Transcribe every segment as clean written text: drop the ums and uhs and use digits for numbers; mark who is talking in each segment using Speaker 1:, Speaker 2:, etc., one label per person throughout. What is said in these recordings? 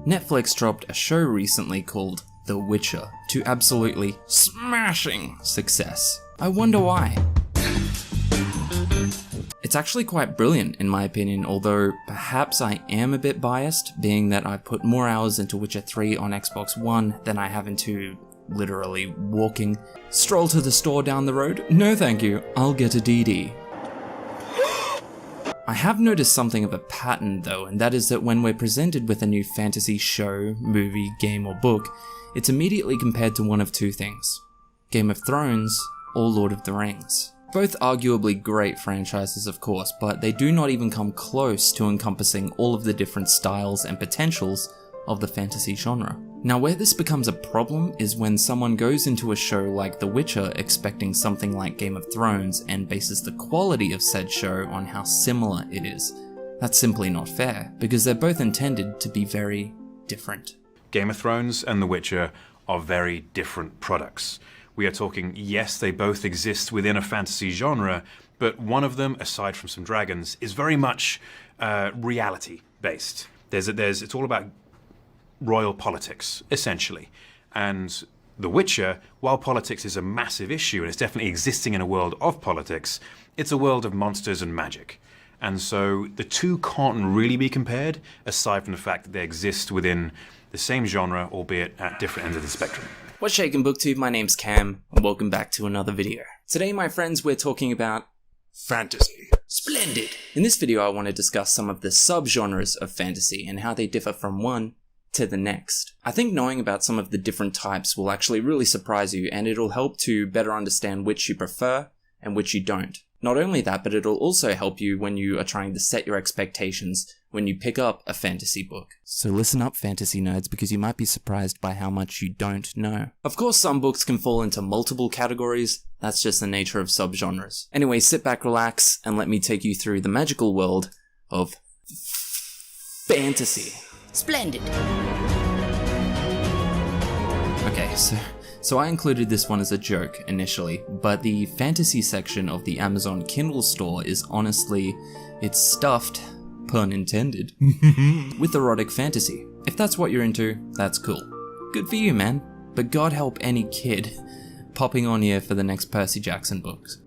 Speaker 1: Netflix dropped a show recently called The Witcher to absolutely smashing success. I wonder why. It's actually quite brilliant in my opinion, although perhaps I am a bit biased, being that I've put more hours into Witcher 3 on Xbox One than I have into literally walking. Stroll to the store down the road? No thank you, I'll get a DD. I have noticed something of a pattern though, and that is that when we're presented with a new fantasy show, movie, game or book, it's immediately compared to one of two things: Game of Thrones or Lord of the Rings. Both arguably great franchises of course, but they do not even come close to encompassing all of the different styles and potentials of the fantasy genre. Now where this becomes a problem is when someone goes into a show like The Witcher expecting something like Game of Thrones and bases the quality of said show on how similar it is. That's simply not fair, because they're both intended to be very different.
Speaker 2: Game of Thrones and The Witcher are very different products. We are talking, yes, they both exist within a fantasy genre, but one of them, aside from some dragons, is very much reality-based. It's all about royal politics, essentially. And The Witcher, while politics is a massive issue and it's definitely existing in a world of politics, it's a world of monsters and magic. And so the two can't really be compared, aside from the fact that they exist within the same genre, albeit at different ends of the spectrum.
Speaker 1: What's shaking booktube? My name's Cam, and welcome back to another video. Today, my friends, we're talking about fantasy. Splendid! In this video, I want to discuss some of the subgenres of fantasy and how they differ from one to the next. I think knowing about some of the different types will actually really surprise you, and it'll help to better understand which you prefer and which you don't. Not only that, but it'll also help you when you are trying to set your expectations when you pick up a fantasy book. So listen up, fantasy nerds, because you might be surprised by how much you don't know. Of course, some books can fall into multiple categories. That's just the nature of subgenres. Anyway, sit back, relax, and let me take you through the magical world of fantasy. Splendid! Okay, so I included this one as a joke initially, but the fantasy section of the Amazon Kindle store is honestly, it's stuffed, pun intended, with erotic fantasy. If that's what you're into, that's cool. Good for you, man. But God help any kid popping on here for the next Percy Jackson books.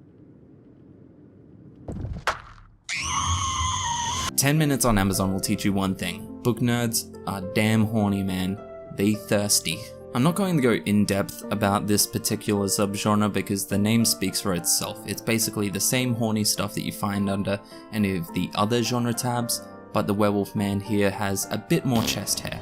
Speaker 1: 10 minutes on Amazon will teach you one thing. Book nerds are damn horny, man. They thirsty. I'm not going to go in depth about this particular subgenre because the name speaks for itself. It's basically the same horny stuff that you find under any of the other genre tabs, but the werewolf man here has a bit more chest hair.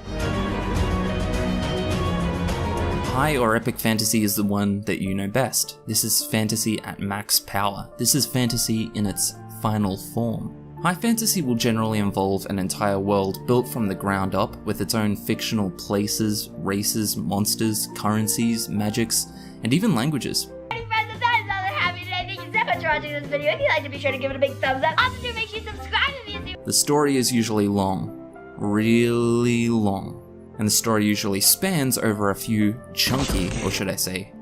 Speaker 1: High or epic fantasy is the one that you know best. This is fantasy at max power. This is fantasy in its final form. High fantasy will generally involve an entire world built from the ground up with its own fictional places, races, monsters, currencies, magics, and even languages.
Speaker 3: Friends, that is all that happened today. Thank you so much for watching this video. If you liked it, be sure to give it a big thumbs up. Also, do make sure you subscribe if you do.
Speaker 1: The story is usually long, really long, and the story usually spans over a few chunky, or should I say,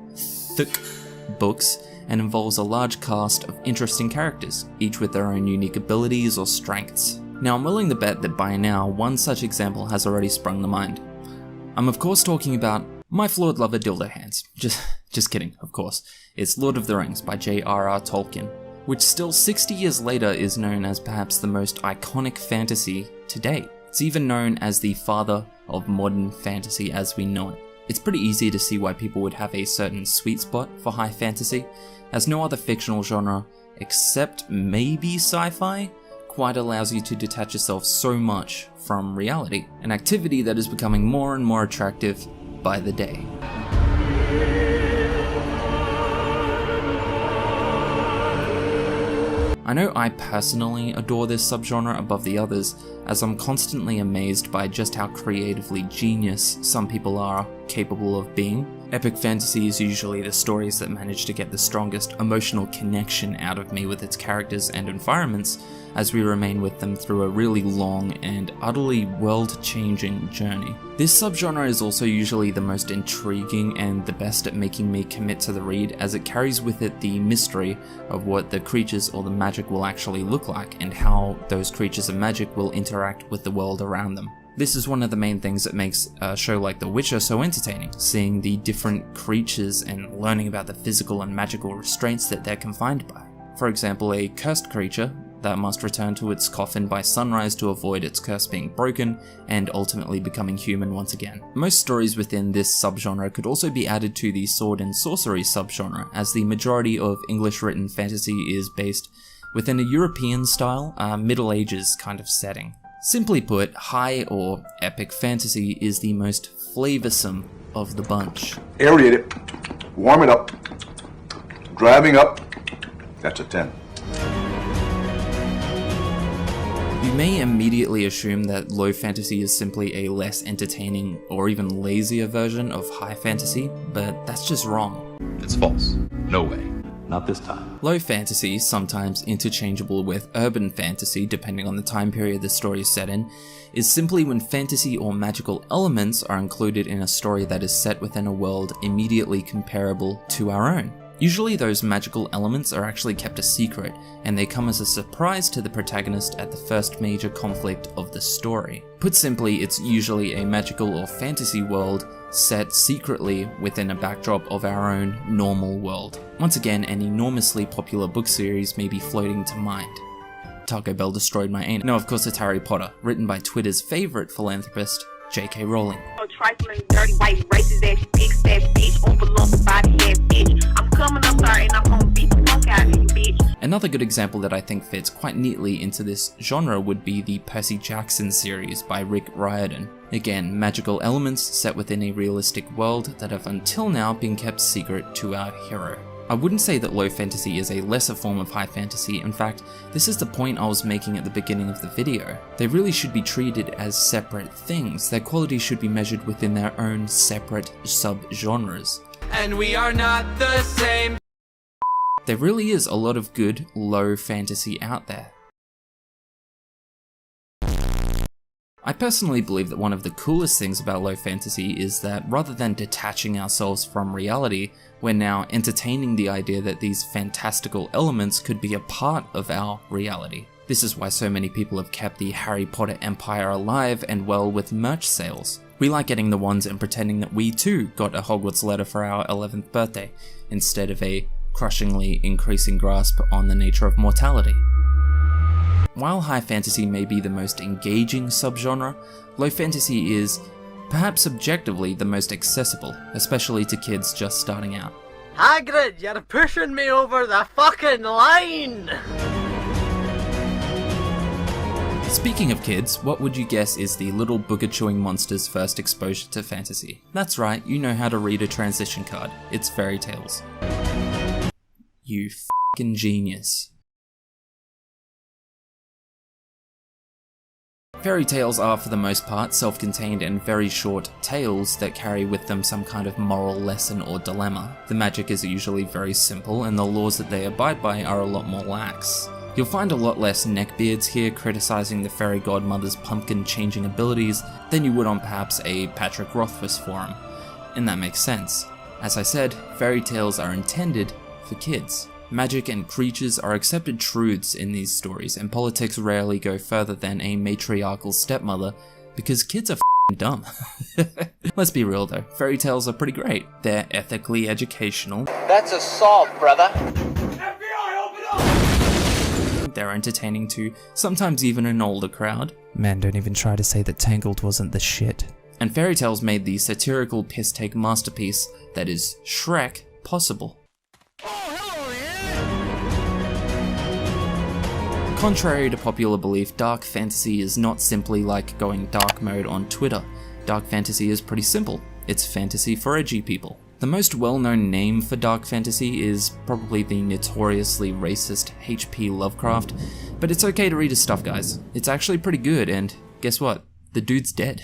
Speaker 1: thick books, and involves a large cast of interesting characters, each with their own unique abilities or strengths. Now I'm willing to bet that by now one such example has already sprung to mind. I'm of course talking about my flawed lover dildo hands. Just kidding, of course. It's Lord of the Rings by J.R.R. Tolkien, which still 60 years later is known as perhaps the most iconic fantasy to date. It's even known as the father of modern fantasy as we know it. It's pretty easy to see why people would have a certain sweet spot for high fantasy, as no other fictional genre, except maybe sci-fi, quite allows you to detach yourself so much from reality, an activity that is becoming more and more attractive by the day. I know I personally adore this subgenre above the others, as I'm constantly amazed by just how creatively genius some people are capable of being. Epic fantasy is usually the stories that manage to get the strongest emotional connection out of me with its characters and environments, as we remain with them through a really long and utterly world-changing journey. This subgenre is also usually the most intriguing and the best at making me commit to the read, as it carries with it the mystery of what the creatures or the magic will actually look like and how those creatures and magic will interact with the world around them. This is one of the main things that makes a show like The Witcher so entertaining, seeing the different creatures and learning about the physical and magical restraints that they're confined by. For example, a cursed creature that must return to its coffin by sunrise to avoid its curse being broken and ultimately becoming human once again. Most stories within this subgenre could also be added to the sword and sorcery subgenre, as the majority of English written fantasy is based within a European style, Middle Ages kind of setting. Simply put, high or epic fantasy is the most flavoursome of the bunch.
Speaker 4: Aerate it, warm it up, driving up, that's a 10.
Speaker 1: You may immediately assume that low fantasy is simply a less entertaining or even lazier version of high fantasy, but that's just wrong.
Speaker 5: It's false. No way. Not this time.
Speaker 1: Low fantasy, sometimes interchangeable with urban fantasy depending on the time period the story is set in, is simply when fantasy or magical elements are included in a story that is set within a world immediately comparable to our own. Usually those magical elements are actually kept a secret, and they come as a surprise to the protagonist at the first major conflict of the story. Put simply, it's usually a magical or fantasy world set secretly within a backdrop of our own normal world. Once again, an enormously popular book series may be floating to mind. Taco Bell destroyed my anus. No, of course it's Harry Potter, written by Twitter's favourite philanthropist, J.K. Rowling.
Speaker 6: Trifling, dirty, white, racist ass, big fat bitch, overlooked body ass bitch. I'm coming up there and I'm gonna beat the fuck out of you, bitch.
Speaker 1: Another good example that I think fits quite neatly into this genre would be the Percy Jackson series by Rick Riordan. Again, magical elements set within a realistic world that have until now been kept secret to our hero. I wouldn't say that low fantasy is a lesser form of high fantasy. In fact, this is the point I was making at the beginning of the video. They really should be treated as separate things. Their quality should be measured within their own separate sub-genres.
Speaker 7: And we are not the same.
Speaker 1: There really is a lot of good low fantasy out there. I personally believe that one of the coolest things about low fantasy is that rather than detaching ourselves from reality, we're now entertaining the idea that these fantastical elements could be a part of our reality. This is why so many people have kept the Harry Potter empire alive and well with merch sales. We like getting the ones and pretending that we too got a Hogwarts letter for our 11th birthday, instead of a crushingly increasing grasp on the nature of mortality. While high fantasy may be the most engaging subgenre, low fantasy is, perhaps objectively, the most accessible, especially to kids just starting out.
Speaker 7: Hagrid, you're pushing me over the fucking line!
Speaker 1: Speaking of kids, what would you guess is the little booger-chewing monster's first exposure to fantasy? That's right, you know how to read a transition card. It's fairy tales. You f***ing genius. Fairy tales are, for the most part, self-contained and very short tales that carry with them some kind of moral lesson or dilemma. The magic is usually very simple, and the laws that they abide by are a lot more lax. You'll find a lot less neckbeards here criticizing the fairy godmother's pumpkin-changing abilities than you would on perhaps a Patrick Rothfuss forum, and that makes sense. As I said, fairy tales are intended for kids. Magic and creatures are accepted truths in these stories, and politics rarely go further than a matriarchal stepmother, because kids are f***ing dumb. Let's be real though, fairy tales are pretty great. They're ethically educational.
Speaker 7: That's assault, brother.
Speaker 1: They're entertaining to sometimes even an older crowd. Man, don't even try to say that Tangled wasn't the shit. And fairy tales made the satirical piss-take masterpiece that is Shrek possible. Contrary to popular belief, dark fantasy is not simply like going dark mode on Twitter. Dark fantasy is pretty simple. It's fantasy for edgy people. The most well-known name for dark fantasy is probably the notoriously racist H.P. Lovecraft, but it's okay to read his stuff, guys. It's actually pretty good, and guess what? The dude's dead.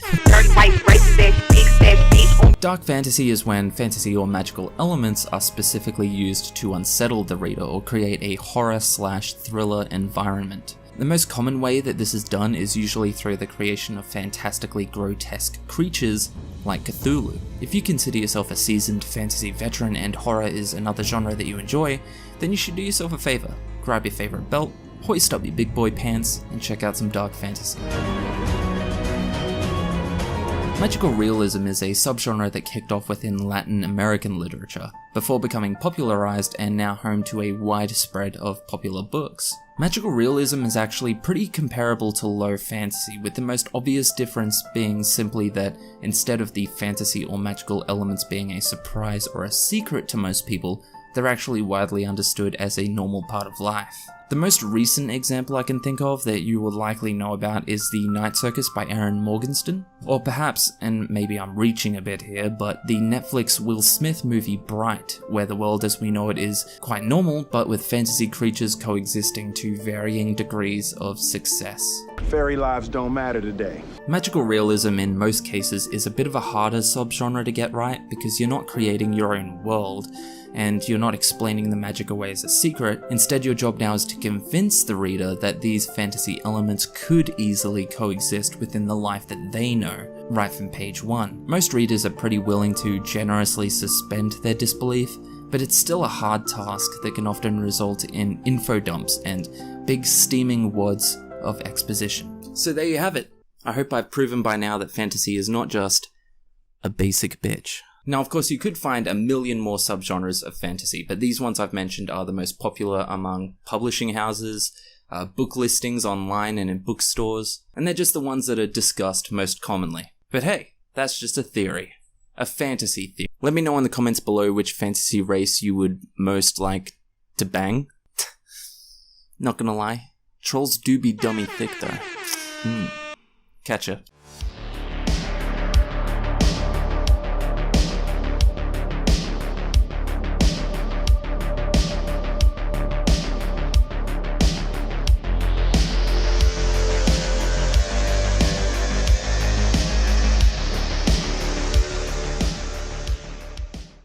Speaker 1: Dark fantasy is when fantasy or magical elements are specifically used to unsettle the reader or create a horror/thriller environment. The most common way that this is done is usually through the creation of fantastically grotesque creatures like Cthulhu. If you consider yourself a seasoned fantasy veteran and horror is another genre that you enjoy, then you should do yourself a favor. Grab your favorite belt, hoist up your big boy pants, and check out some dark fantasy. Magical realism is a subgenre that kicked off within Latin American literature, before becoming popularized and now home to a wide spread of popular books. Magical realism is actually pretty comparable to low fantasy, with the most obvious difference being simply that instead of the fantasy or magical elements being a surprise or a secret to most people, they're actually widely understood as a normal part of life. The most recent example I can think of that you will likely know about is The Night Circus by Aaron Morgenstern, or perhaps, and maybe I'm reaching a bit here, but the Netflix Will Smith movie Bright, where the world as we know it is quite normal, but with fantasy creatures coexisting to varying degrees of success.
Speaker 8: Fairy lives don't matter today.
Speaker 1: Magical realism in most cases is a bit of a harder subgenre to get right because you're not creating your own world, and you're not explaining the magic away as a secret. Instead, your job now is to convince the reader that these fantasy elements could easily coexist within the life that they know, right from page 1. Most readers are pretty willing to generously suspend their disbelief, but it's still a hard task that can often result in info dumps and big steaming wads of exposition. So there you have it. I hope I've proven by now that fantasy is not just a basic bitch. Now, of course, you could find a million more subgenres of fantasy, but these ones I've mentioned are the most popular among publishing houses, book listings online and in bookstores, and they're just the ones that are discussed most commonly. But hey, that's just a theory. A fantasy theory. Let me know in the comments below which fantasy race you would most like to bang. Not gonna lie, trolls do be dummy thick though. Catch ya.